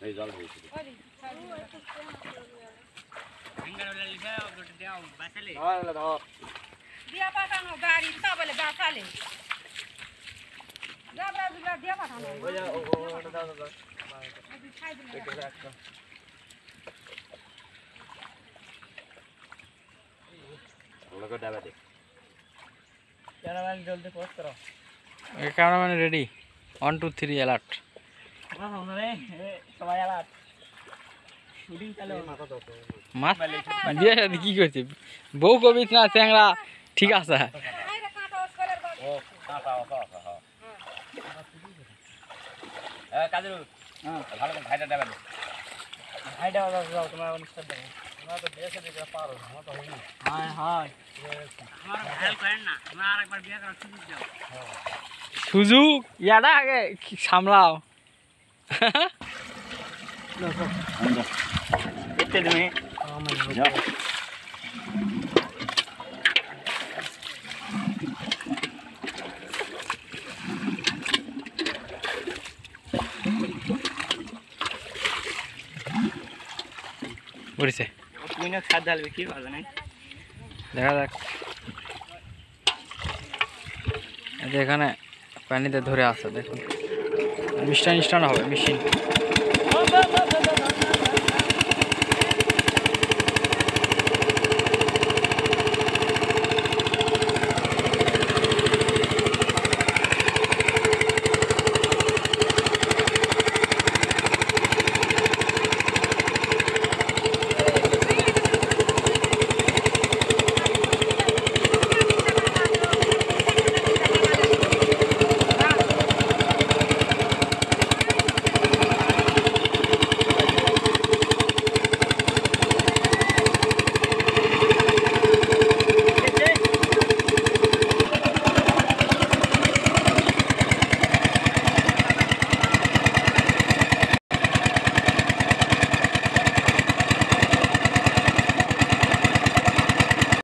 এই জল হয়েছে দিয়া পাঠানো গাড়ি তা বলে বাসালে যাবরা দুলা দিয়া পাঠানো ওই যা ওটা দাও দাও খাই দিলে এটা একটা ওগুলো ডাবা দে ক্যামেরাম্যান জলদি পোস্ট করো এই ক্যামেরাম্যান রেডি 1 2 3 অ্যালার্ট রে সবাই অ্যালার্ট শুটিং চালু মাথা দাও মাছ দিয়ে কি করছিস বউ কবিস না চ্যাংড়া ঠিক আছে ও কাটা হ্যাঁ কাজু হ্যাঁ ভালো করে ভাইটা দেবে ভাইটা দাও তোমার অনুষ্ঠান দাও তোমরা তো দেশে দিতে পারো আমরা তো হইনি হ্যাঁ হ্যাঁ আমার হেল্প করেন না তোমরা আরেকবার বিয়ে করার সুযোগ দাও সুযোগ ইয়াটা আগে সামলাও এতে তুমি যাও বলিছে তুমি না খাদ ঢালবে কি ভালো নাই দেখা যাক এখানে পানিতে ধরে আছে দেখুন মিষ্টান হবে মেশিন